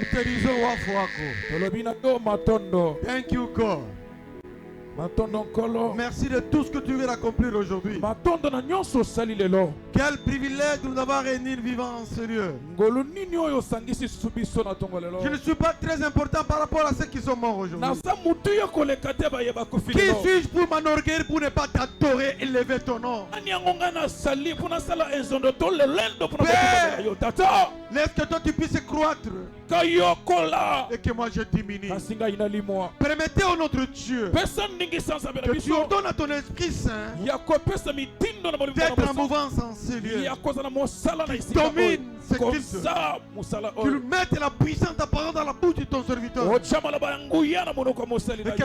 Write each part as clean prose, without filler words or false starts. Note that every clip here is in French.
Utilizo wafu wako. Thank you, God. Merci de tout ce que tu veux accomplir aujourd'hui. Quel privilège de nous avoir réunis vivants en ce lieu. Je ne suis pas très important par rapport à ceux qui sont morts aujourd'hui. Qui suis-je pour m'enorgueillir pour ne pas t'adorer et élever ton nom? Père, laisse que toi tu puisses croître et que moi je diminue. Permettez au notre Dieu que tu ordonnes à ton Esprit Saint d'être en mouvance en ce lieu. Qui domine ce culte. Tu mettes la puissante parole dans la bouche de ton serviteur. Et que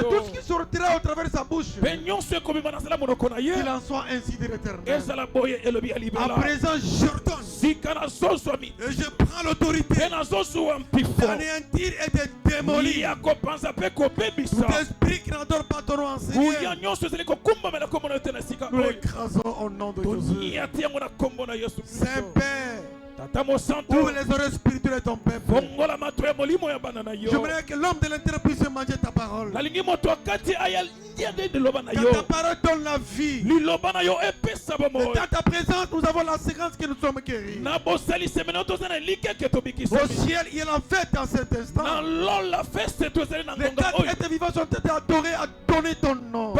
tout ce qui sortira au travers de sa bouche, qu'il en soit ainsi de l'éternel. À présent, j'ordonne et je prends l'autorité d'anéantir et de démolir tout esprit qui n'adore pas ton nom enseigné. Nous l'écrasons au nom de Jésus. Saint-Père, ouvre les oreilles spirituelles de ton peuple. J'aimerais que l'homme de l'intérieur puisse manger ta parole. Quand ta parole donne la vie. Et dans ta présence, nous avons la séquence que nous sommes guéris. Au ciel, il y a la fête dans cet instant. Les quatre êtres vivants sont adorés à donner ton nom. Les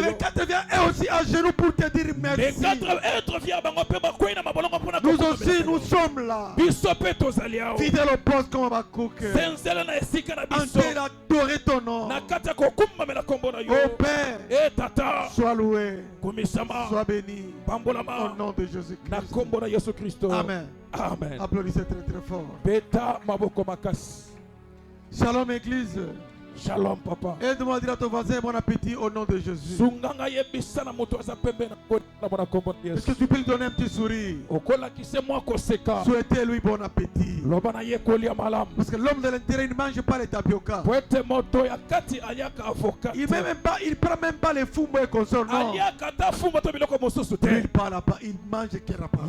24 viennent eux aussi à genoux pour te dire merci. Nous aussi, nous sommes là. Fidèles au poste comme Abakouk. Entier adorer ton nom. Oh Père, sois loué, sois béni. Au nom de Jésus-Christ. Amen. Amen. Applaudissez très très fort. Shalom Église. Shalom papa. Aide-moi à dire à ton voisin bon appétit au nom de Jésus. Est-ce que tu peux lui donner un petit sourire? Souhaitez-lui bon appétit. Parce que l'homme de l'intérieur ne mange pas les tapioca. Il prend même pas les fumbo et consort. Non. Il parle pas, il mange que la parole.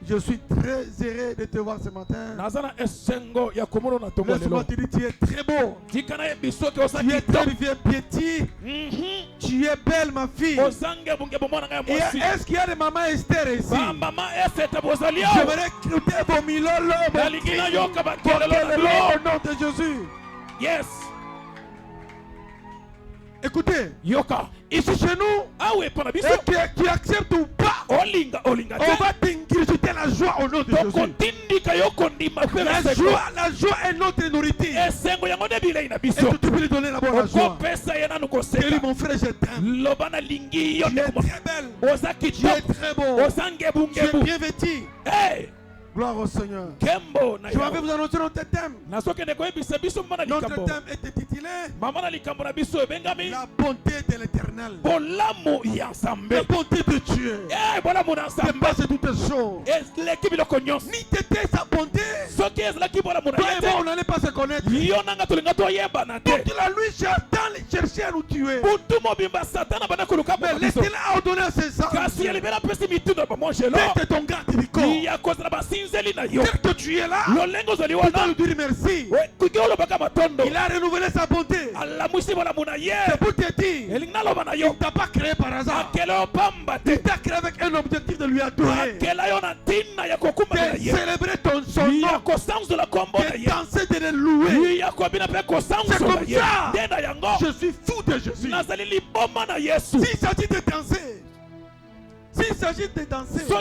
Je suis très heureux de te voir ce matin. Laisse-moi te dire, tu es très beau. Tu es très bien piéti. Tu es belle ma fille. Est-ce qu'il y a des mamans Esther ici? J'aimerais écouter vos milolo au nom de Jésus. Yes. Écoutez, ici chez nous, et tu acceptes ou pas, on va t'ingurgiter la joie au nom de Jésus. La joie est notre nourriture. Et tu peux lui donner la bonne joie. Et lui, mon frère, je t'aime. Tu es très belle. Tu es très beau. Tu es bien vêtu. Gloire au Seigneur. Je vais vous annoncer notre thème. Notre thème est intitulé La bonté de l'Éternel. La bonté de Dieu dépasse toutes choses. Ni t'étais sa bonté. Toi et moi, on n'allait pas se connaître. Toute la nuit, Satan cherchait à nous tuer. Mais laissez-la ordonner à ses âmes. Faites ton garde du corps. Dès que tu es là, tu dois lui dire merci. Il a renouvelé sa bonté. C'est pour te dire, il ne t'a pas créé par hasard. Il t'a créé avec un objectif de lui adorer, de célébrer son nom, de danser, de le louer. C'est comme ça. Je suis fou de Jésus. S'il s'agit de danser, s'il s'agit de danser, je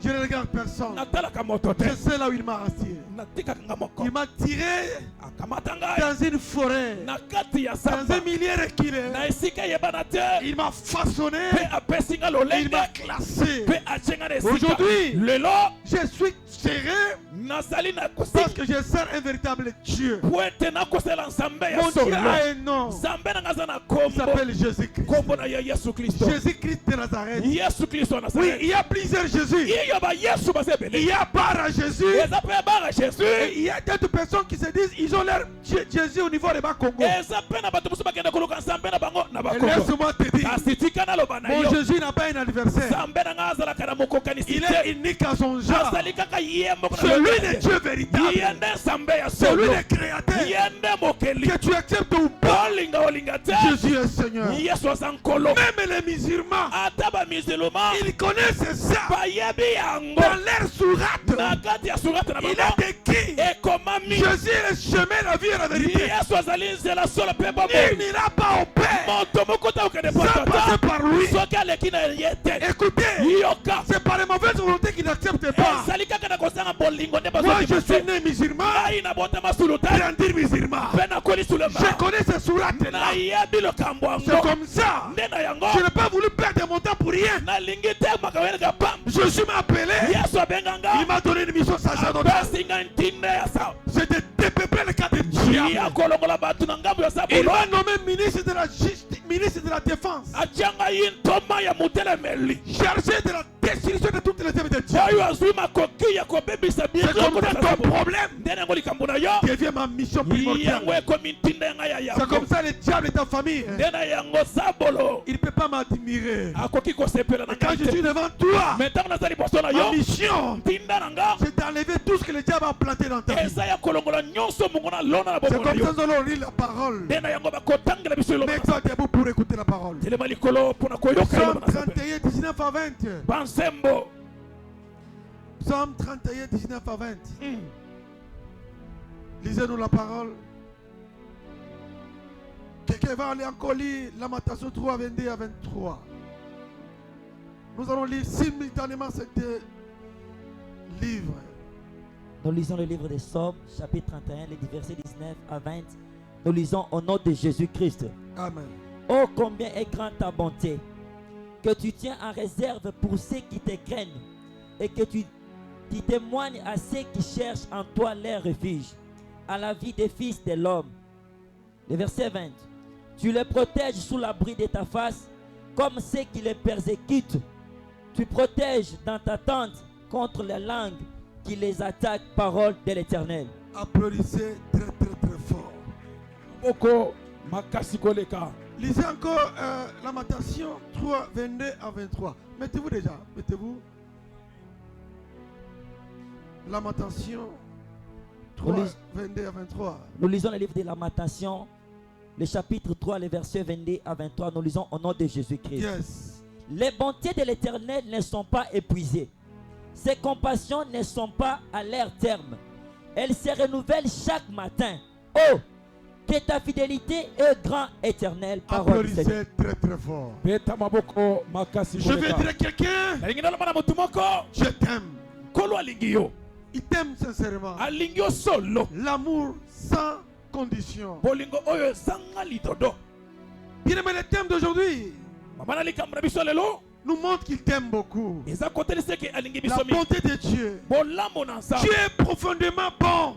ne regarde personne. Je sais là où il m'a attiré. Il m'a tiré dans une forêt, dans un milieu reculé. Il m'a façonné. Il m'a classé. Aujourd'hui, je suis serré parce que je sers un véritable Dieu. Mon Dieu a un nom. Il s'appelle Jésus-Christ. Jésus-Christ de Nazareth. Oui, il y a plusieurs Jésus. Il y a Bara Jésus. Et il y a d'autres personnes qui se disent ils ont leur Jésus au niveau de Bas-Congo. Laisse-moi te dire, mon Jésus n'a pas un adversaire. Il est unique à son genre. Celui de Dieu véritable. Celui de créateur. Que tu acceptes ou pas, Jésus est Seigneur. Même les musulmans, ils connaissent ça. Dans leur sourate, il est écrit: Jésus est le chemin, la vie et la vérité. Il n'ira pas au Père sans passer par lui. Écoutez, c'est par les mauvaises volontés qu'ils n'acceptent pas. Moi je suis né musulman, grandir musulman. Je connais ces sourates là. C'est comme ça. Je n'ai pas voulu perdre mon temps pour rien. Je suis appelé. Il m'a donné une mission sacerdotale. C'est de dépeupler le cas de Dieu. Il m'a nommé ministre de la justice, ministre de la défense. Chargé de la destruction de toutes les œuvres de Dieu. C'est comme ça ton problème devient ma mission primordiale. C'est comme ça le diable est ta famille. Il ne peut pas m'admirer. Quand je suis devant toi, ma mission, c'est d'enlever tout ce que le diable a planté dans ta vie. C'est comme ça que nous allons lire la parole. Mets-toi debout pour écouter la parole. Psaume 31, 19 à 20. Psaume 31, 19 à 20. Lisez-nous la parole. Quelqu'un va aller encore lire Lamentation 3, 22 à 23. Nous allons lire simultanément ces deux livres. Nous lisons le livre des Psaumes, chapitre 31, les versets 19 à 20. Nous lisons au nom de Jésus-Christ. Amen. Oh, combien est grande ta bonté, que tu tiens en réserve pour ceux qui te craignent, et que tu témoignes à ceux qui cherchent en toi leur refuge, à la vie des fils de l'homme. Le verset 20. Tu les protèges sous l'abri de ta face, comme ceux qui les persécutent. Tu protèges dans ta tente contre les langues qui les attaquent, parole de l'Éternel. Applaudissez très très très fort. Lisez encore Lamentation 3, 22 à 23. Mettez-vous déjà, mettez-vous. Lamentation 3, 22 à 23. Nous lisons le livre de Lamentation, le chapitre 3, les versets 22 à 23. Nous lisons au nom de Jésus-Christ. Yes. Les bontés de l'Éternel ne sont pas épuisées. Ses compassions ne sont pas à leur terme. Elles se renouvellent chaque matin. Oh, que ta fidélité est grand, éternel. Applaudissez très très fort. Je vais dire à quelqu'un: je t'aime. Il t'aime sincèrement. L'amour sans condition. Bien-aimé, le thème d'aujourd'hui nous montre qu'il t'aime beaucoup. La bonté de Dieu. Dieu est profondément bon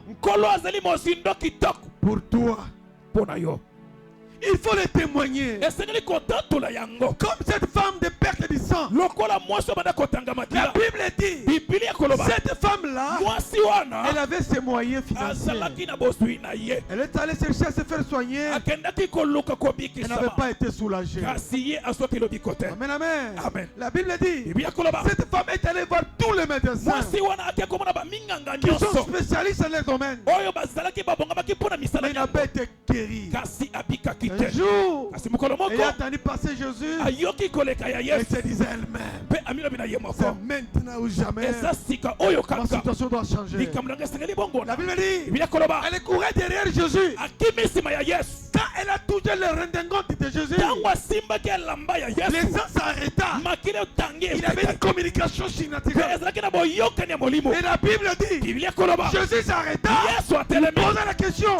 pour toi. Il faut le témoigner. Comme cette femme de perte du sang. La Bible dit, cette femme-là, elle avait ses moyens financiers. Elle est allée chercher à se faire soigner. Elle n'avait pas été soulagée. Amen, amen. La Bible dit, cette femme est allée voir tous les médecins qui sont spécialistes dans leur domaine. Mais elle n'a pas été guérie. Un jour, elle a entendu passer Jésus. Elle se disait elle-même, c'est maintenant ou jamais. Ma situation doit changer. La Bible dit, elle courait derrière Jésus. Quand elle a touché le redingote de Jésus, les gens s'arrêta. Il y avait une communication surnaturelle. Et la Bible dit, Jésus s'arrêta. Il posa la question,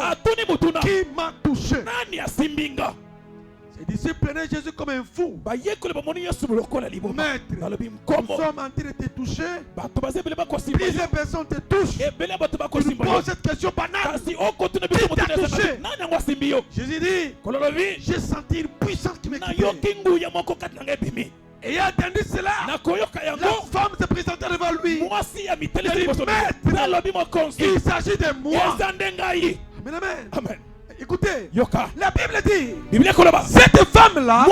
qui m'a touché? Ses disciples prenaient Jésus comme un fou. Maître, nous sommes en train de te toucher. Plusieurs personnes te touchent. Tu nous poses cette question banale. Qui t'a touché? Jésus dit, j'ai senti une puissance qui m'équipait. Et il a entendu cela. La femme se présentait devant lui. Il dit, Maître, il s'agit de moi. Amen, amen. Amen. Écoutez, Yoka. la Bible dit, Bible kolaba. cette femme-là,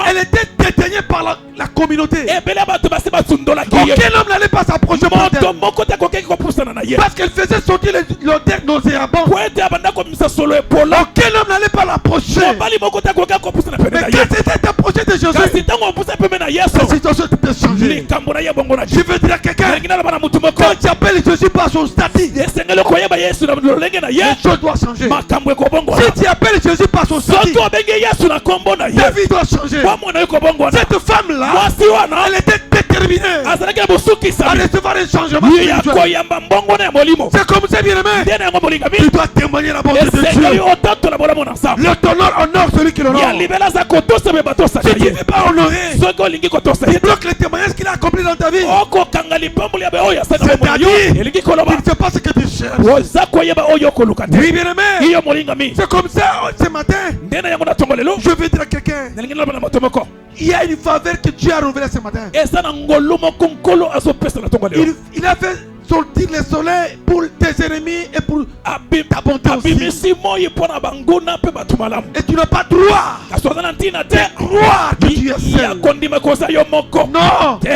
elle était dédaigné par la communauté. ebele bato basi batundolaki ye Aucun homme n'allait pas s'approcher moto moko te akokaki kopusana na ye parce qu'elle faisait sortir l'odeur nauséabonde. po ete abanda komisa solo epola Aucun homme n'allait pas l'approcher. mobali moko te akokaki kopusana pene Mais na quand ye c'était approché de Jésus, kasi ntango opusa pembe na yesu la situation était changée. likambo na ye bongo na Je veux dire à quelqu'un, elingi naloba na mutu moko quand tu appelles Jésus par son statut, esengeli koyeba yesu na lolenge na ye les choses doivent changer. makambo ekobongwana Si tu appelles Jésus par son statut, soki obenge yesu na kombo na ta ye vie doit changer. bomoi na ye kobongwana Cette femme-là, mwasi wana elle était déterminée azalaki na à bosukisami recevoir un changement ya spirituel. koyamba mbongwana ya molimo C'est comme ça, bien-aimé. nde na yango molingami Tu dois témoigner la bonté de esengeli Dieu. otatola bolamu na nsambo Le tonnerre honore celui qui l'honore. ya libela aza kotosa me batosaka Si tu ne ye veux pas honorer, soki olingi kotosa il ye bloque les témoignages qu'il a accomplis dans ta vie. okokanga lipamboli ya be oyo asali na bomoi na yo C'est-à-dire, elingi tu koloba ne sais pas ce que tu cherches. oza koyeba oyo okoluka te Oui, bien-aimé. iyo molingami C'est comme ça, ce matin, nde na yango na ntongo lelo je veux dire à quelqu'un, nalingi naloba na moto moko il y a une faveur que Dieu a renouvelée ce matin. eza na ngolu moko nkolo azopesa na ntongo lelo Il a fait sortir le soleil pour tes ennemis et pour ta bonté aussi. abimisi moi mpo na banguna mpe bato malamu Et tu n'as pas droit kasi oza na ntina te de croire que tu es ya seul. kondima koza yo moko Non. te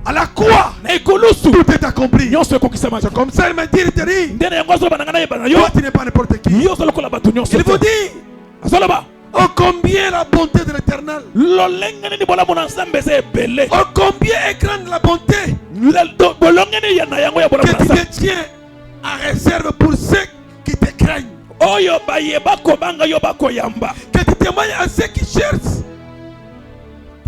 À la croix, na ekolusu tout est accompli. nyonso ekokisamaki C'est comme ça, il m'a dit, il te dit, nde na yango azoloba na ngai nayeba na yo toi tu n'es pas n'importe qui. yo oza lokola bato nyonso Il vous te dit, azoloba oh combien la bonté de l'Éternel. lolenge nini bolamu na nzambe eza ebele Oh combien est grande la bonté bolonge nini ya na yango ya bolamu que na tu nzambe détiens à réserve pour ceux qui te craignent. oyo bayeba kobanga yo bakoyamba Que tu témoignes à ceux qui cherchent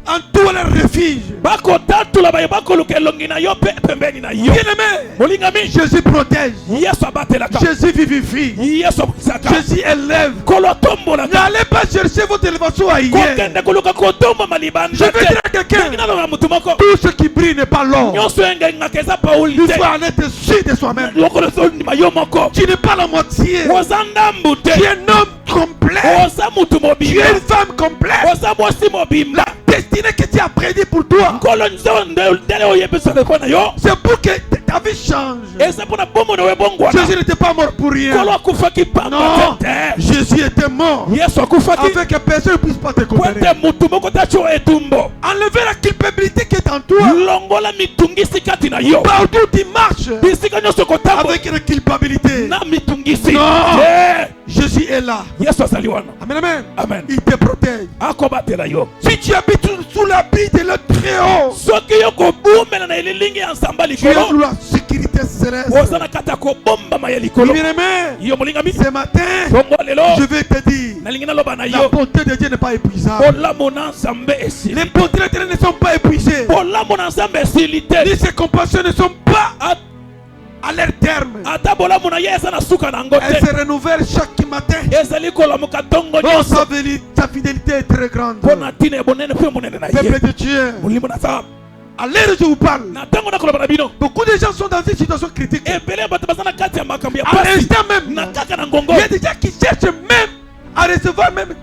en tout leur refuge. bakotatula bayeba koluka elongi na yo mpe pembeni na yo Bien-aimé, molingami Jésus protège. yesu abatelaka Jésus vivifie. yesu abukisaka Jésus élève. kolo atombolaka N'allez pas chercher votre élévation ailleurs. kokende koluka kotombama libanda Je veux dire à quelqu'un, nangi naloba mutu moko tout ce qui brille n'est pas l'or. nyonso engengaka eza pauli Il te faut en être sûr de soi-même. lokolo ezondima yo moko Tu n'es pas la moitié. oza ndambu te Tu es un homme complet. oza mutu Tu es mobimba une femme complète. oza mwasi mobimba Destinée que tu as prédit pour toi. nkolo ndele oyebisaka mpo na yo C'est pour que ta vie change. eza mpo na bomoi na yo ebongwana Jésus n'était pas mort pour rien. nkolo akufaki pamba Non, te te Jésus était mort yesu akufaki afin que personne ne puisse pas te po condamner. ete mutu moko tatio etumbo Enlever la culpabilité qui est en toi. longola mitungisi kati na yo Partout tu marches bisika nyonso kotambo avec une culpabilité. na mitungisi Non. te Jésus est là. yesu azali wana Amen, amen. amen Il te protège. akobatela yo Si tu habites sous l'abri de l'être très haut, soki yo kobumela na elilingi ya nsamba tu es likolo sous la sécurité céleste. oza na kati ya kobombama ya likolo Bien-aimé, yo molingami ce matin, tongo lelo je vais te dire, nalingi naloba na la yo bonté de Dieu n'est pas épuisable. bolamu na nzambe esili Les bontés de l'Éternel ne sont pas épuisées. bolamu na nzambe esili te Ni ses compassions ne sont pas à leur terme. ata bolamu na ye eza na suka na yango Elles te se renouvellent chaque matin. ezali kolamuka ntongo Oh, nyonso sa fidélité est très grande. mpo na ntina ebonene mpe monene na ye Peuple de Dieu, molimo na nzambe à l'heure où je vous parle, na ntango nakoloba na bino beaucoup de gens sont dans une situation critique. ebele ya bato baza na kati ya makambo ya À pasi l'instant même, na kaka na ngongo il y a des gens qui cherchent même à recevoir même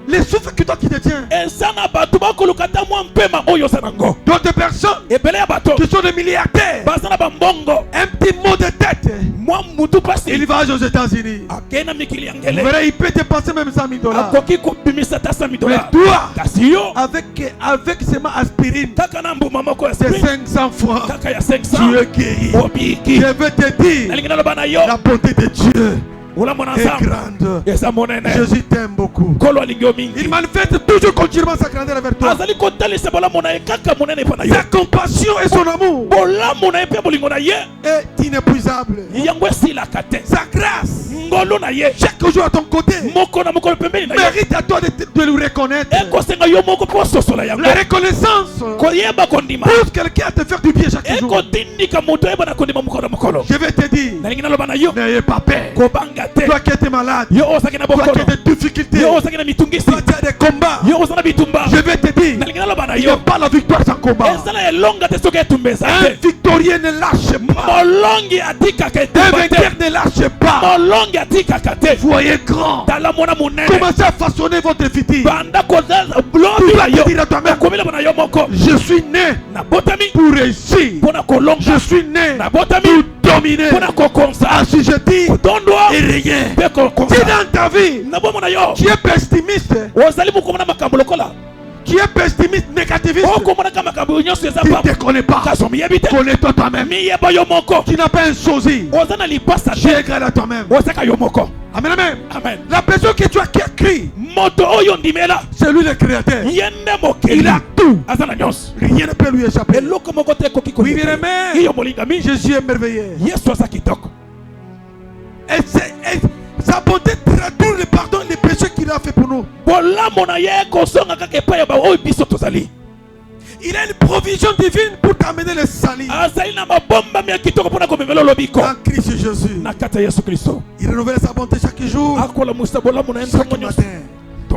les souffles que toi qui détiens. eza na bato bakoluka ata mwa mpema oyo oza nango D'autres personnes ebele ya bato qui sont des milliardaires, baza na bambongo un petit mot de tête, mwa mutu pasi il va aux États-Unis. akei na mikili ya Vous ngele verrez, il peut dépenser même 100 000 $. akoki kobimisa ata 100 Mais $. toi, kasi yo avec seulement aspirine, kaka na mbuma moko ya c'est spring 500 francs, kaka ya tu 500 es guéri. obiki Je veux te dire, nalingi naloba na yo la bonté de Dieu olamu na est nzambe grande. eza monene Jésus t'aime beaucoup. nkolo alingi yo Il mingi manifeste toujours continuellement sa grandeur vers toi. azali kotalisa bolamu na ye kaka monene mpo na yo Sa compassion et son amour bolamu na ye mpe bolingo na ye est inépuisable. yango esilaka te Sa grâce, ngolu na ye chaque jour à ton côté, moko na mokolo pembeni na ye mérite à toi de le reconnaître. ekosenga yo moko mpo ososola yango La reconnaissance koyeba kondima pousse quelqu'un à te faire du bien chaque jour. ekotindika moto oyeba na kondima mokolo na mokolo Je vais te dire, nalingi naloba na yo n'ayez pas peur. kobanga te Toi qui es malade, yo ozalaki na toi qui bokono as des difficultés, yo ozalaki na mitungisi toi qui as des combats, yo oza na bitumba je vais te dire, nalingi naloba na il n'y a yo pas la victoire sans combat. ezala elonga te soki etumba eza Un te victorieux ne lâche pas. molongi atikaka Un etumba vainqueur te ne lâche pas. molongi atikaka te Voyez grand. tala mwana monene Commencez à façonner votre futur. banda koza Tu lobi vas na yo te dire à toi-même, okomilama na yo moko je suis né nabotami pour réussir. mpo na kolonga Je suis né nabotami pour dominer, mpo na kokonza assujetti kotondwa et rien. mpe Si kokonza dans ta vie, na bomo na yo tu es pessimiste, ozali mokomona makambo lokola Tu es pessimiste, négativiste. Tu ne te connais pas. Connais-toi toi-même. Tu n'as pas un sosie. Tu es égal à toi-même. Amen, amen. Amen. La personne que tu as qui a écrit, c'est lui le créateur. Il a tout. Rien ne peut lui échapper. Oui, bien aimé. Jésus est merveilleux. Et sa bonté traduit le pardon des péchés qu'il a fait pour nous. Il a une provision divine pour t'amener le salut. En Christ Jésus. Il renouvelle sa bonté chaque jour, chaque matin.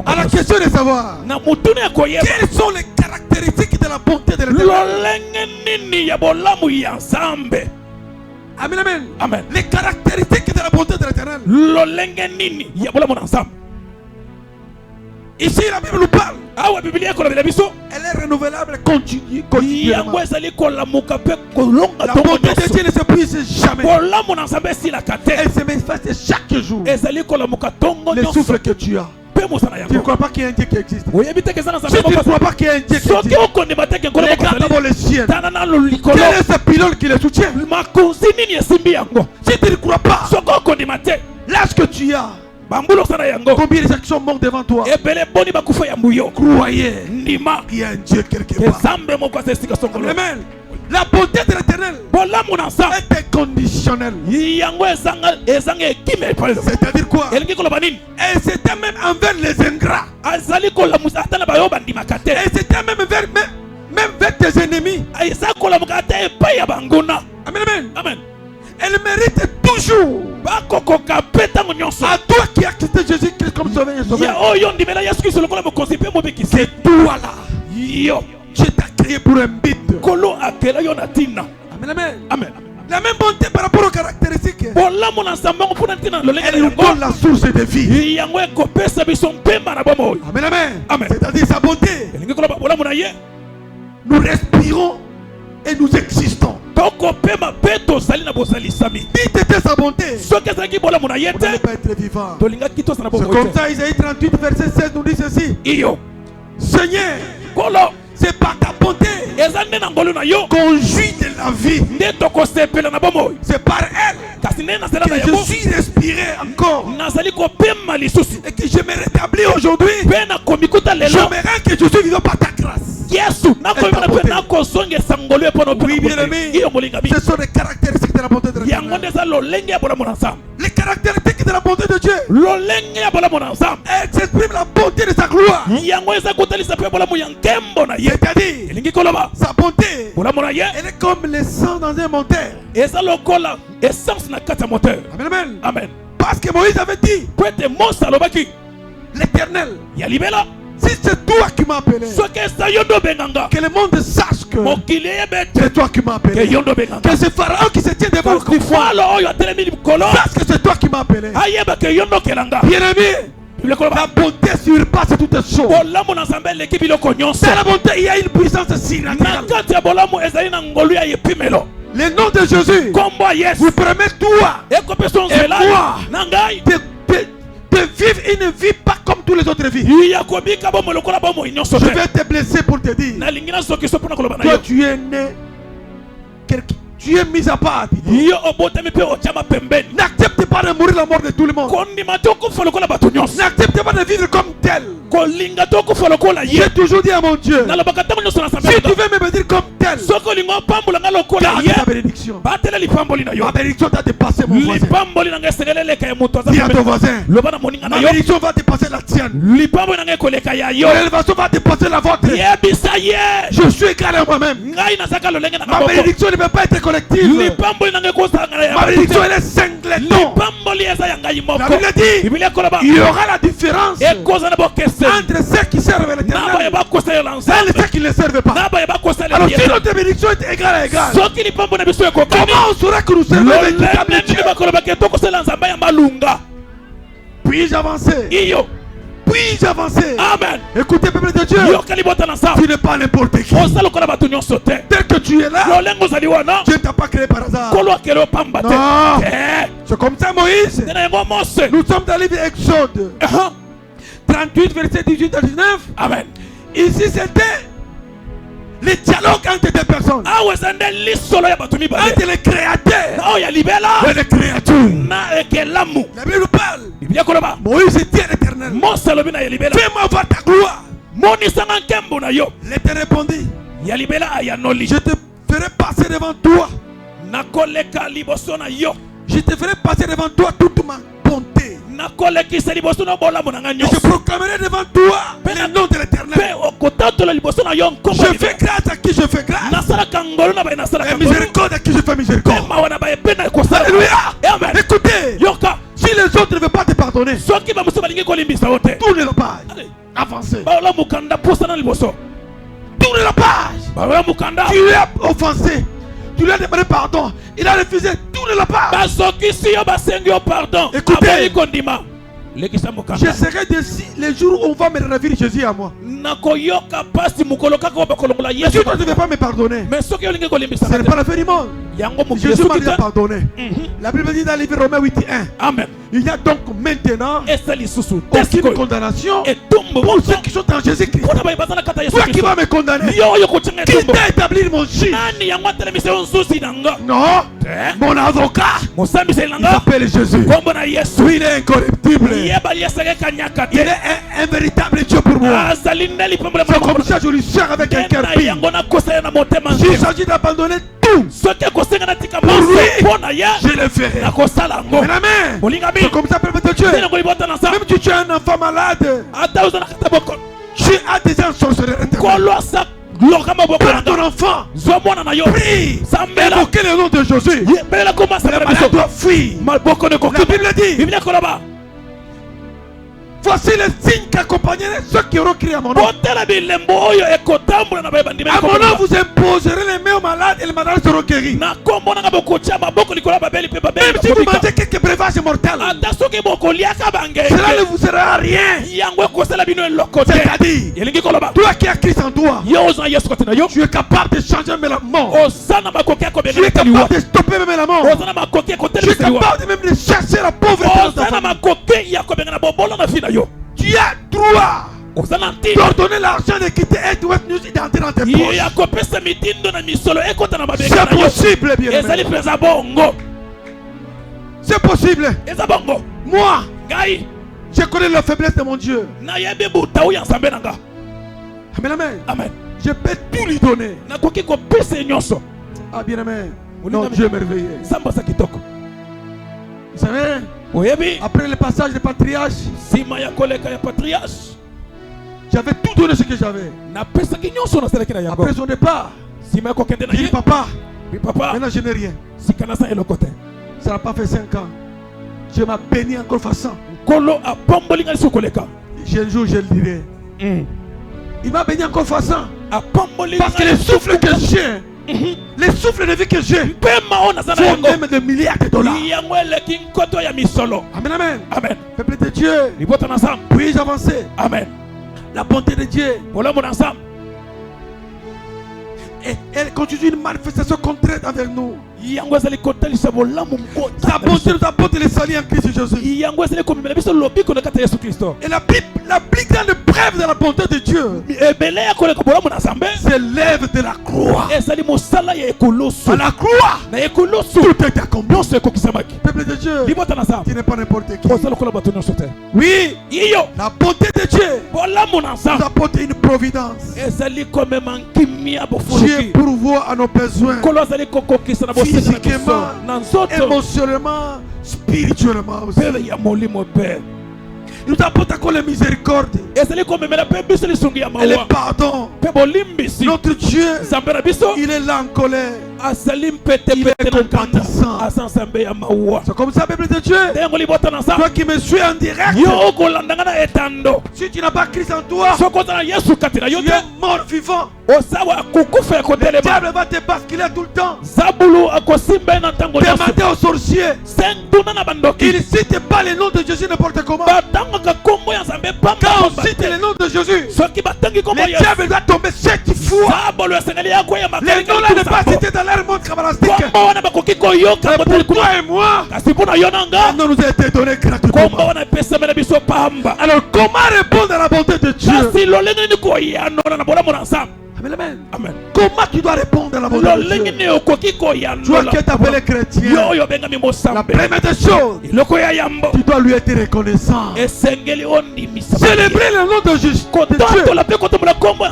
À la question de savoir quelles sont les caractéristiques de la bonté de l'Éternel. Amen, amen. Amen. Les caractéristiques de la bonté de l'Éternel. Ici, la Bible nous parle. Elle est renouvelable continuellement. La bonté de Dieu ne s'épuise jamais. Elle se manifeste chaque jour. Les souffles que tu as. Tu ne crois pas qu'il y a un Dieu qui existe. Si tu ne crois pas qu'il y a un Dieu qui existe, regarde d'abord les ciels. Quel est ce pylône qui les soutient? Si tu ne crois pas, l'âge que tu as, combien de gens qui sont morts devant toi, croyez qu'il y a un Dieu quelque part. Amen. La bonté de l'Éternel est inconditionnelle. C'est-à-dire quoi? Elle s'était même envers les ingrats. Elle s'était même vers tes ennemis. Amen, amen. Amen. Elle mérite toujours. À toi qui as quitté Jésus-Christ comme sauveur et sauveur. C'est toi là. Je t'ai créé pour un but. Amen, amen. Amen. La même bonté par rapport aux caractéristiques. Elle nous donne la source de vie. Amen, amen. Amen. C'est-à-dire sa bonté. Nous respirons et nous existons. Si c'était sa bonté, on n'allait pas être vivant. C'est comme ça, Isaïe 38, verset 16 nous dit ceci. Seigneur, c'est par ta bonté qu'on jouit de la vie. C'est par elle que je suis respiré encore et que je me rétablis aujourd'hui. J'aimerais que je suis vivant par ta grâce. Oui, bien aimé, ce sont les caractéristiques de la bonté de Dieu. Les caractéristiques de la bonté de Dieu, elles expriment la bonté de sa gloire. C'est-à-dire, sa bonté, elle est comme l'essence dans un moteur. Amen, amen. Amen. Parce que Moïse avait dit, l'Éternel, si c'est toi qui m'as appelé, que le monde sache que c'est toi qui m'as appelé. Que ce pharaon qui se tient devant le sache que c'est toi qui m'as appelé. Bien aimé, la bonté surpasse toutes choses. Dans la bonté, il y a une puissance surnaturelle. Le nom de Jésus vous permet toi et moi de vivre une vie pas comme tous les autres vies. Je vais te blesser pour te dire, toi tu es né, tu es mis à part. N'accepte pas de mourir la mort de tout le monde. N'accepte pas de vivre comme tel. J'ai toujours dit à mon Dieu, si tu veux me dire comme tel, garde ta bénédiction. Ma bénédiction t'a dépassé mon voisin. Dis à ton voisin, ma bénédiction va dépasser la tienne. Mon élévation va dépasser la vôtre. Je suis égal à moi-même. Ma bénédiction ne peut pas être collective. Ma bénédiction elle est singleton. La Bible dit, il y aura la différence entre ceux qui servent l'Éternel et ceux qui ne le servent pas. Alors si notre bénédiction est égale à égale, comment on saura que nous servons véritable Dieu? Puis-je avancer? Puis-je avancer? Amen. Écoutez, peuple de Dieu, tu n'es pas n'importe qui. Tel que tu es là, Dieu ne t'a pas créé par hasard. Non. C'est comme ça Moïse. Nous sommes dans le livre Exode 38 verset 18 à 19. Amen. Ici c'était le dialogue entre deux personnes. Entre le créateur et les créatures. La Bible parle. Moïse dit à l'Éternel, fais-moi voir ta gloire. L'Éternel répondit, je te ferai passer devant toi. Je te ferai passer devant toi toute ma bonté. Et je proclamerai devant toi le nom de l'Éternel. Je fais grâce à qui je fais grâce. Et miséricorde à qui je fais miséricorde. Alléluia. Écoutez, si les autres ne veulent pas te pardonner, tournez la page. Avancez. Tournez la page. Tu lui as offensé. Tu lui as demandé pardon. Il a refusé. Tourne la page. Écoutez, je serai d'ici les jours où on va me revenir Jésus à moi. Mais si toi tu ne veux pas me pardonner, ce n'est pas la fin du monde. Jésus m'a déjà pardonné. La Bible dit dans le livre Romains 8:1. Amen. Il y a donc maintenant aucune condamnation pour ceux qui sont en Jésus-Christ. Toi qui vas me condamner, qui t'a établi mon juge? Non, mon avocat, il s'appelle Jésus. Oui, il est incorruptible. Il est un véritable Dieu pour moi. C'est comme ça que je lui sers avec un cœur pur. S'il s'agit d'abandonner tout pour lui, je le ferai. Amen. C'est comme ça, peuple de Dieu. Même si tu es un enfant malade, tu as déjà un sorceleur intérieur. Pour ton enfant, prie, invoquez le nom de Jésus. Le malade doit fuir. La Bible dit, voici les signes qui accompagneront ceux qui auront crié à mon nom. À mon nom, vous imposerez les mains aux malades et les malades seront guéris. Même si vous mangez quelques breuvages mortels, cela ne vous sera rien. C'est-à-dire, toi qui as Christ en toi, tu es capable de changer même la mort. Tu es capable de stopper même la mort. Tu es capable de même de chercher la pauvreté dans ta famille. Tu as droit d'ordonner l'argent de quitter et d'entrer dans tes poches. C'est possible, bien aimé. C'est possible. Moi, je connais la faiblesse de mon Dieu. Amen, amen. Je peux tout lui donner. Ah, bien aimé. Non, Dieu merveilleux. Vous savez, après le passage des patriarches, j'avais tout donné ce que j'avais. Après son départ, j'ai dit papa, maintenant je n'ai rien. Ça n'a pas fait 5 ans. Dieu m'a béni encore façon. Un jour je le dirai. Il m'a béni encore façon. Parce que les souffles que j'ai, les souffles de vie que j'ai font même des milliards de dollars. Amen, amen. Amen. Peuple de Dieu, puis-je avancer? Amen. La bonté de Dieu, et elle continue une manifestation concrète envers nous. Sa bonté nous apporte le salut en Christ Jésus. Et la plus grande preuve de la bonté de Dieu, c'est l'œuvre de la croix. À la croix, tout est accompli. Peuple de Dieu, tu n'es pas n'importe qui. Oui, la bonté de Dieu nous apporte une providence. Dieu pourvoit à nos besoins physiquement, émotionnellement, spirituellement aussi. Il nous apporte encore la miséricorde et le pardon. Notre Dieu, il est là en colère. Il est compatissant. C'est comme ça, peuple de Dieu. Toi qui me suis en direct, si tu n'as pas Christ en toi, tu es mort vivant. Le diable va te basculer tout le temps. Demander aux sorciers. Il ne cite pas le nom de Jésus n'importe comment. Quand on cite le nom de Jésus, le diable va tomber 7 fois. Les noms là ne pas citer dans leur monde cabalistique. Pour toi et moi, nous a été donné gratuitement. Alors comment répondre à la bonté de Dieu? Amen. Amen. Comment tu dois répondre à la bonté de Dieu? Toi qui es appelé chrétien, la première des choses, tu dois lui être reconnaissant. Célébrer le nom de Dieu.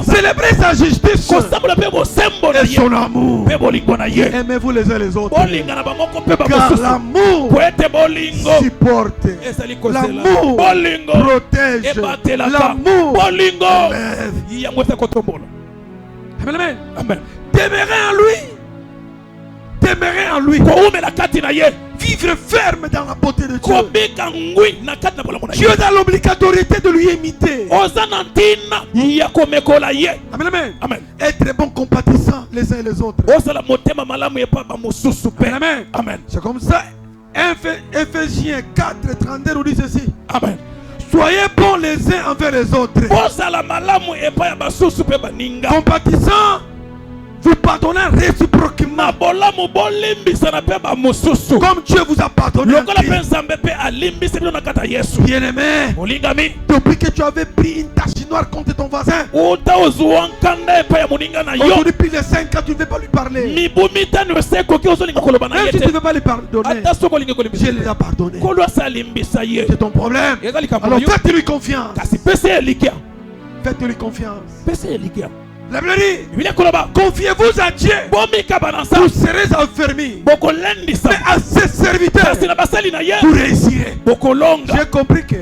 Célébrer sa justice et son amour. Aimez-vous les uns les autres. Car l'amour supporte. L'amour protège. L'amour élève. Amen. Amen. Demeurer en lui. Demeurer en lui. Vivre ferme dans la beauté de Dieu. Tu es dans l'obligatorité de lui imiter. Amen. Amen. Être bon compatissant les uns et les autres. Amen. Amen. C'est comme ça. Ephésiens 4, 32 nous dit ceci. Amen. Soyez bons les uns envers les autres. Compatissant, vous pardonnez réciproquement. Comme Dieu vous a pardonné. Bien-aimé, depuis que tu avais pris une tache noire contre ton voisin, aujourd'hui depuis les 5 ans, tu ne veux pas lui parler. Même si tu ne veux pas lui pardonner, Dieu lui a pardonné. C'est ton problème. Alors faites-lui confiance. Faites-lui confiance. La Bible dit, confiez-vous à Dieu, vous serez affermis. Mais à ses serviteurs, vous réussirez. J'ai compris que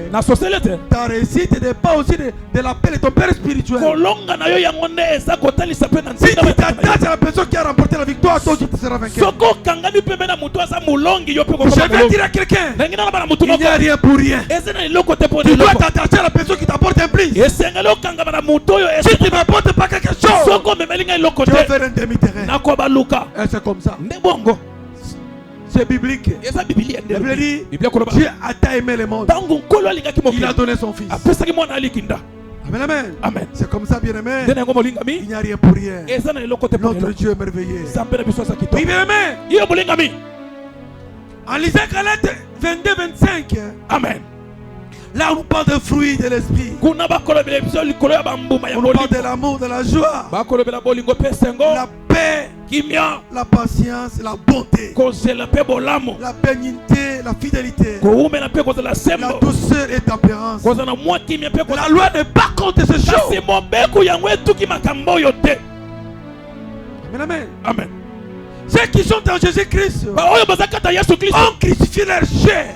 ta réussite n'est pas aussi de l'appel de ton Père spirituel. Si tu t'attaches à la personne qui a remporté la victoire, toi tu seras vainqueur. Je vais dire à quelqu'un, il n'y a rien pour rien. Tu dois t'attacher à la personne qui t'apporte un plus. Si tu n'apportes pas quelque chose, tu vas faire un demi-terrain. Et c'est comme ça. C'est biblique. La Bible dit, Dieu a aimé le monde. Il a donné son fils. Amen. Amen. C'est comme ça, bien-aimé. Il n'y a rien pour rien. Notre Dieu est merveilleux. Oui, bien-aimé. En lisant Galates 22-25. Amen. Là on parle de fruits de l'esprit. On parle de l'amour, de la joie, la paix, la patience, la bonté, la bénignité, la fidélité, la douceur et tempérance. La loi n'est pas contre ces choses. Amen. Amen. Ceux qui sont en Jésus-Christ ont crucifié leur chair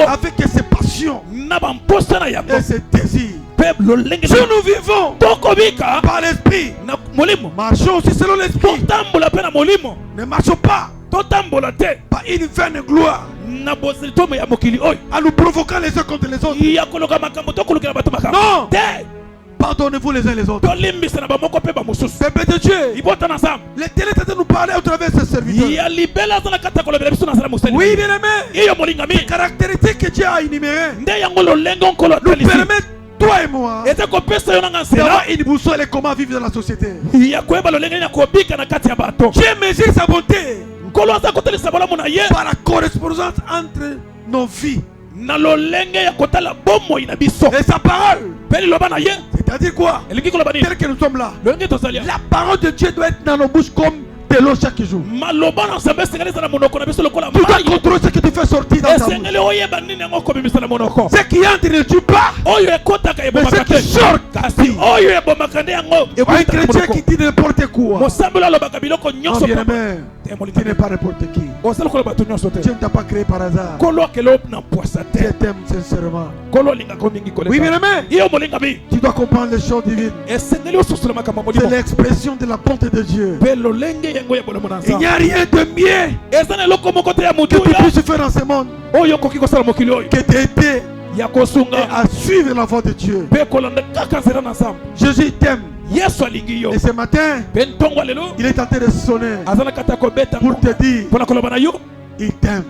avec ses passions et ses désirs. Si nous vivons par l'esprit, marchons aussi selon l'esprit. Ne marchons pas par une vaine gloire en nous provoquant les uns contre les autres. Non. Pardonnez-vous les uns les autres. Peuple de Dieu, l'Éternel est en train de nous parler au travers de ses serviteurs. Oui, bien-aimé, les caractéristiques que Dieu a énumérées nous permettent, toi et moi, d'avoir une boussole et comment vivre dans la société. Dieu mesure sa bonté par la correspondance entre nos vies et sa parole. C'est-à-dire quoi? Tel que nous sommes là, la parole de Dieu doit être dans nos bouches comme de l'eau chaque jour. Tu dois contrôler ce que tu fais sortir dans ta bouche. Ce qui entre ne tue pas, mais ce qui sort. Et un chrétien qui dit n'importe quoi, oh bien-aimé, tu n'es pas n'importe qui. Dieu ne t'a pas créé par hasard. Dieu t'aime sincèrement. Oui, bien-aimé, tu dois comprendre les choses divines. C'est l'expression de la bonté de Dieu. Il n'y a rien de mieux que tu puisses faire dans ce monde que d'aider et suivre la voie de Dieu. Jésus t'aime. Et ce matin, il est en train de sonner pour te dire il t'aime.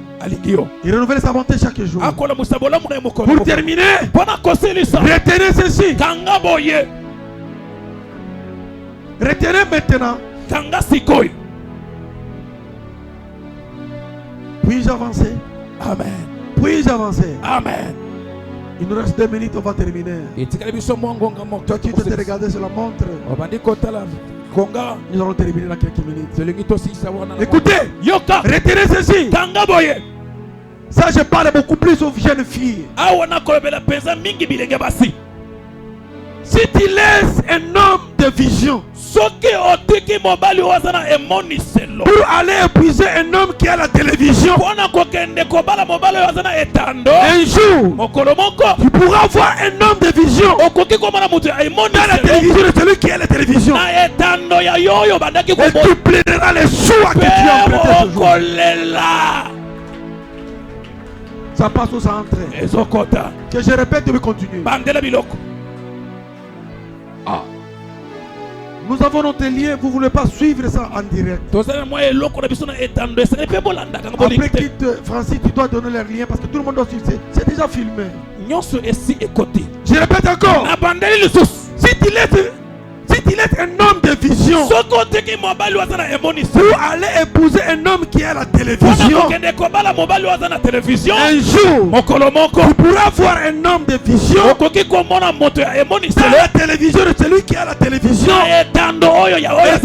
Il renouvelle sa bonté chaque jour. Pour terminer, retenez ceci. Retenez maintenant. Puis-je avancer? Amen. Puis-je avancer? Amen. Il nous reste 2 minutes, on va terminer. Toi qui te regardes sur la montre, nous allons terminer dans quelques minutes. Écoutez, retenez ceci. Ça, je parle beaucoup plus aux jeunes filles. Si tu laisses un homme de vision pour aller épuiser un homme qui a la télévision, un jour, tu pourras voir un homme de vision dans la télévision de celui qui a la télévision. Et tu plaideras les choix que tu as prêtés toujours. Ça passe au centre. Que je répète, je vais continuer. Nous avons notre lien, vous ne voulez pas suivre ça en direct. Après quitte Francis, tu dois donner leur lien parce que tout le monde doit suivre. C'est déjà filmé. Je répète encore. Si tu laisses un homme de vision pour aller épouser un homme qui a la télévision, un jour, tu pourras voir un homme de vision dans la télévision de celui qui a la télévision. Et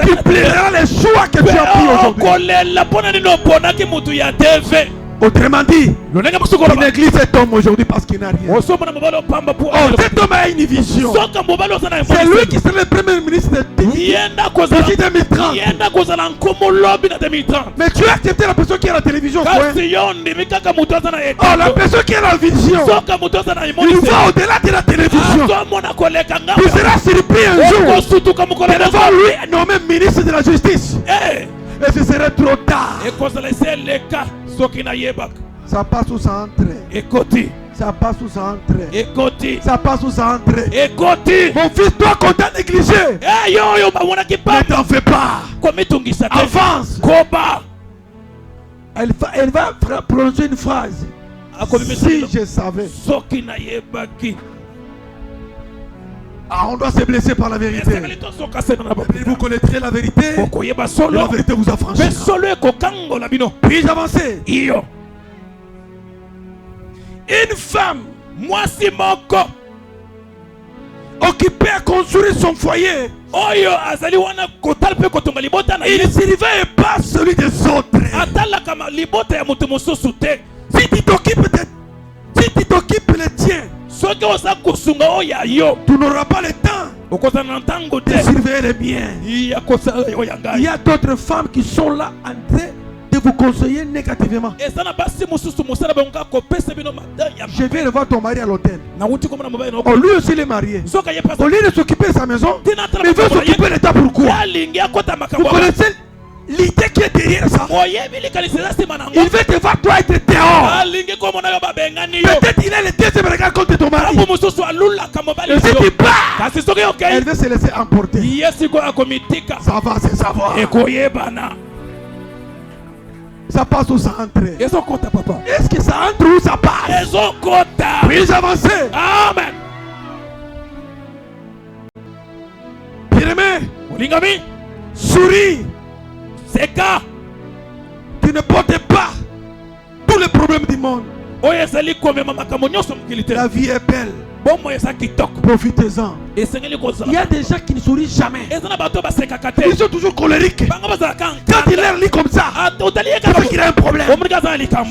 tu plaideras les choix que tu as pris aujourd'hui. Autrement dit, une église est homme aujourd'hui parce qu'il n'a rien. Oh, cet homme a une vision. C'est lui qui sera le premier ministre de 2030. Mais tu as accepté la personne qui a la télévision. Oh, la personne qui a la vision, il va au-delà de la télévision. Tu seras surpris un jour de devoir lui nommer ministre de la justice. Et ce serait trop tard. Ça passe au centre. Ça passe au centre. Ça passe au centre. Mon fils, toi qu'on t'a négligé, ne t'en fais pas. Avance. Elle va prononcer une phrase. Si je savais. On doit se blesser par la vérité. Vous connaîtrez la vérité. Et la vérité vous affranchira. Puis-je avancer? Une femme occupée à construire son foyer, il ne surveille pas celui des autres. Si tu t'occupes le tien, tu n'auras pas le temps de surveiller les miens. Il y a d'autres femmes qui sont là en train de vous conseiller négativement. Je vais revoir ton mari à l'hôtel. Oh, lui aussi il est marié. Au lieu de s'occuper de sa maison, il veut s'occuper de l'État. Pourquoi? Vous connaissez l'idée qui est derrière ça? Il veut te voir toi être dehors. Peut-être il a le deuxième regard contre ton mari. Et si tu pars, elle veut se laisser emporter. Ça va se savoir. Ça passe ou ça entre? Est-ce que ça entre ou ça passe? Puis-je avancer? Amen. Bien-aimé, souris. Tu ne portes pas tous les problèmes du monde. La vie est belle. Profitez-en. Il y a des gens qui ne sourient jamais. Ils sont toujours colériques. Quand il leur lit comme ça, ça fait qu'il a un problème.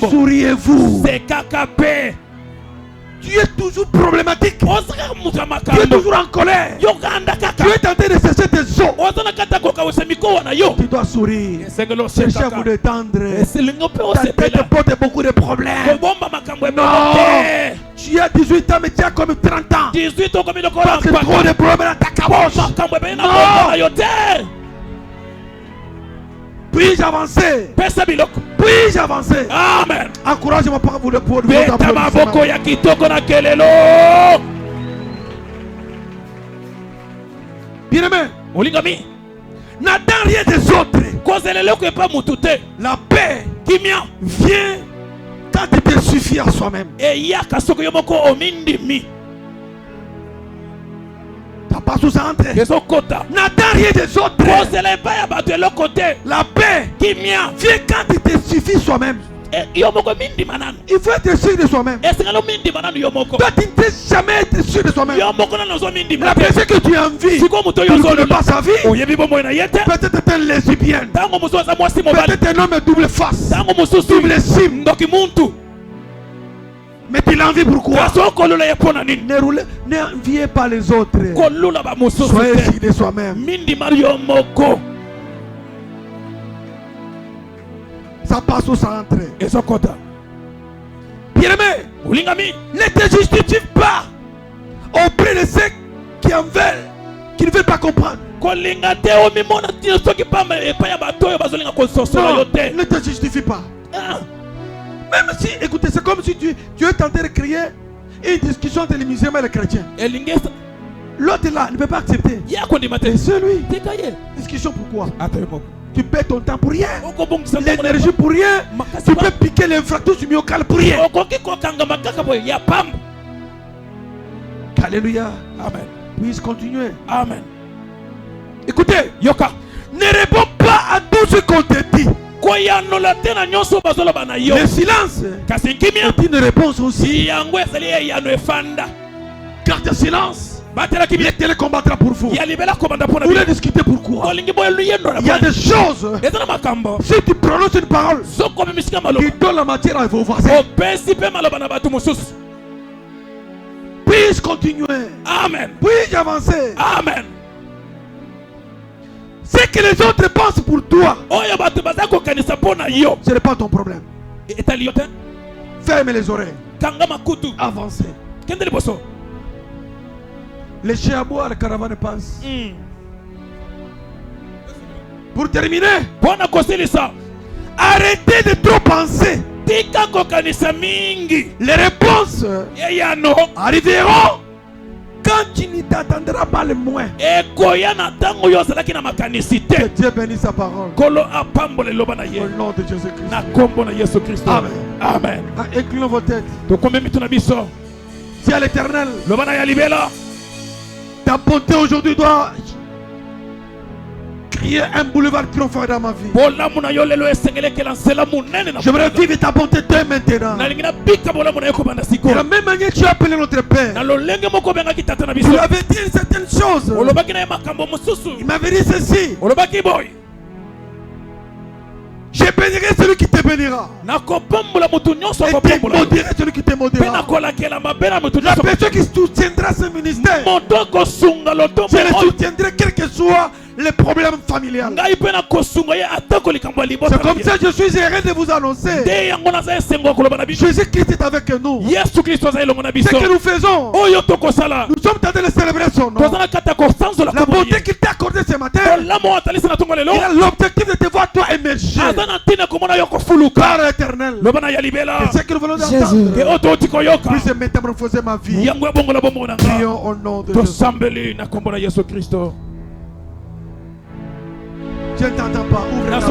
Souriez-vous. Tu es toujours problématique. Tu es toujours en colère. Tu es tenté de cesser tes os. Tu dois sourire. Cherchez à vous détendre. Ta tête porte beaucoup de problèmes. Non. Tu as 18 ans mais tu as comme 30 ans. Parce que trop de problèmes dans ta caboche. Non. Puis-je avancer? Puis-je avancer? Amen. Encourage-moi par vous de pour votre applaudissement. Olingami. N'attends rien des autres. La paix vient quand il te suffit à soi-même. Ça passe aux entrées. N'attends rien des autres. La paix vient quand il te suffit soi-même. Il faut être sûr de soi-même. Toi, tu ne t'es jamais été sûr de soi-même. La personne que tu as envie, tu ne connais pas sa vie. Peut-être un lesbienne. Peut-être un homme double face. Double sim. Mais tu l'envies pourquoi? N'enviez pas les autres. Soyez sûr de soi-même. Ça passe au centre. Bien-aimé, ne te justifie pas auprès de ceux qui en veulent, qui ne veulent pas comprendre. Non, ne te justifie pas. Même si, écoutez, c'est comme si tu es tenté de créer une discussion entre les musulmans et les chrétiens. L'autre là ne peut pas accepter. C'est lui. Discussion pourquoi? Tu perds ton temps pour rien. L'énergie pour rien. Tu peux piquer l'infractus du myocarde pour rien. Alléluia. Amen. Puisse continuer. Amen. Écoutez, Yoka, ne réponds pas à tout ce qu'on te dit. Le silence est une réponse aussi. Garde le silence. Il combattra pour vous. Vous voulez discuter pourquoi? Il y a des choses. Si tu prononces une parole qui donne la matière à vos voisins, puis continuer. Amen. Puis avancer. Amen. Ce que les autres pensent pour toi, ce n'est pas ton problème. Ferme les oreilles. Avancez. Les chiens à boire, la caravane passe. Pour terminer, arrêtez de trop penser. Les réponses arriveront quand tu n'y t'attendras pas le moins. Que Dieu bénisse sa parole. Au nom de Jésus-Christ. Amen. Amen. Inclinons vos têtes. Dis à l'Éternel, ta bonté aujourd'hui doit créer un boulevard triomphant dans ma vie. J'aimerais vivre ta bonté dès maintenant. De la même manière que tu as appelé notre Père, tu lui avais dit certaines choses. Il m'avait dit ceci: je bénirai celui qui te bénira, et je maudirai celui qui te maudira. La personne qui soutiendra ce ministère, je le soutiendrai quel que soit les problèmes familiales. C'est comme ça que je suis heureux de vous annoncer. Jésus-Christ est avec nous. Ce que nous faisons, nous sommes en train de célébrer son nom. La bonté qu'il t'a accordée ce matin, il a l'objectif de te voir toi émerger par l'éternel. C'est ce que nous voulons entendre. Puisse métamorphoser ma vie. Prions au nom de Jésus. Je ne t'entends pas. Ouvre la bouche.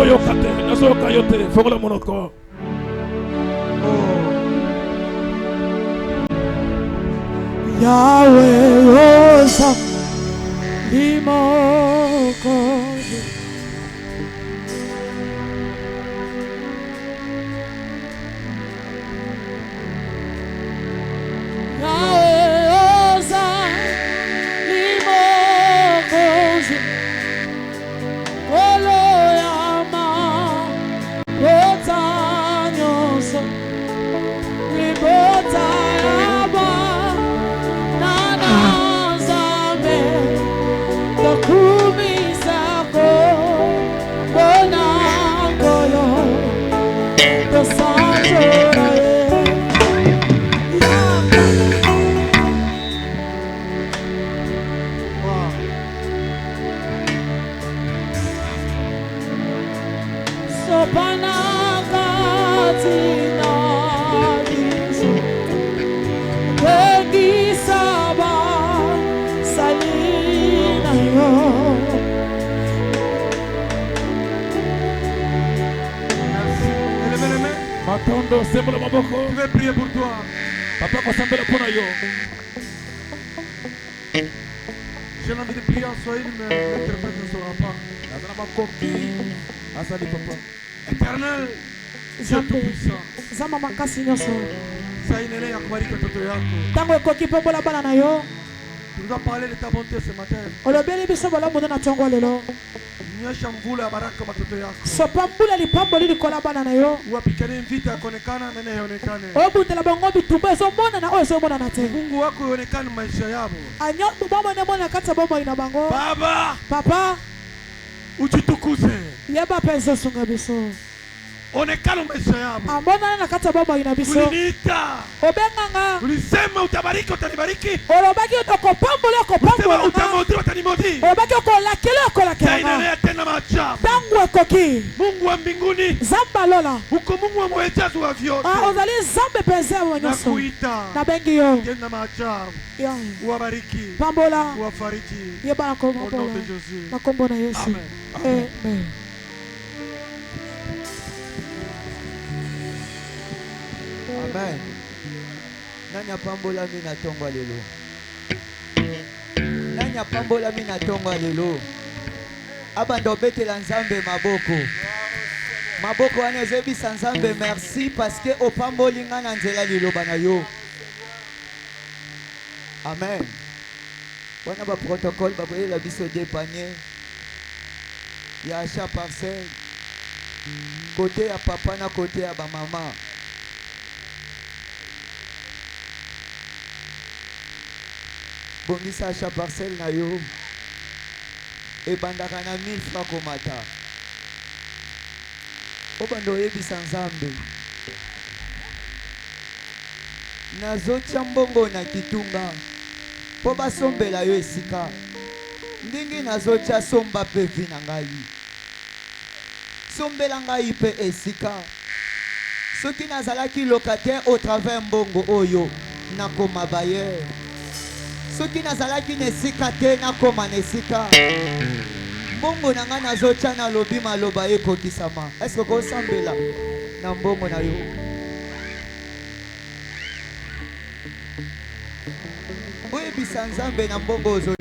Yahweh Osa Limoko Yahweh Osa Limoko Oloyama Botanyoso Libotayaba Nana Zambe Toku Je vais prier pour toi. J'ai envie de prier en Swahili, mais l'interprète ne saura pas. Éternel, Dieu tout-puissant. Ça y est, ya kubariki watoto yako. Tu nous as parlé de ta bonté ce matin. Nyesha mvula ya baraka watoto yako. Wapikane mvita ya kuonekana na inayoonekane. Mungu wako uonekane maisha yao. Baba, Papa, ujitukuze. Onekana maisha yao. Uliniita. Ulisema utabariki, utanibariki. Ulisema utamodi, utanimodi. Tainelea tena maajabu. Mungu wa mbinguni. Uko Mungu wa mwejazi wa vyote. Nakuita. Tena maajabu. Uwabariki. Uwafariji. Au nom de Jésus. Amen. Amen. Amen. Nanya pambola mina tongwa lelo. Nanya pambola mina tongwa lelo. Abando betela nzambe maboko. Maboko wana ezebisa nzambe merci parce que opamboli nga na nzela liloba na yo. Amen. Wana ba protocole ba boyela biso dépanier. Ya achat parcelle. Côté ya papa na côté ya ba maman. Bongisa achat parcelle na yo. E bandaka na 1000 francs komata. Obando yebisa nzambe. Nazotia mbongo na kitunga. Po basombela yo esika. Ndingi nazotia somba pe vi na ngai. Sombela ngai pe esika. Soki nazalaki locataire au travers mbongo oyo nakoma bailleur. Soki nazalaki nesika te nakoma nesika. Mbongo nanga nazotia na lobi maloba ekokisama. Est-ce que ko sambela na mbongo na yo? Oyebisa nzambe na mbongo ozo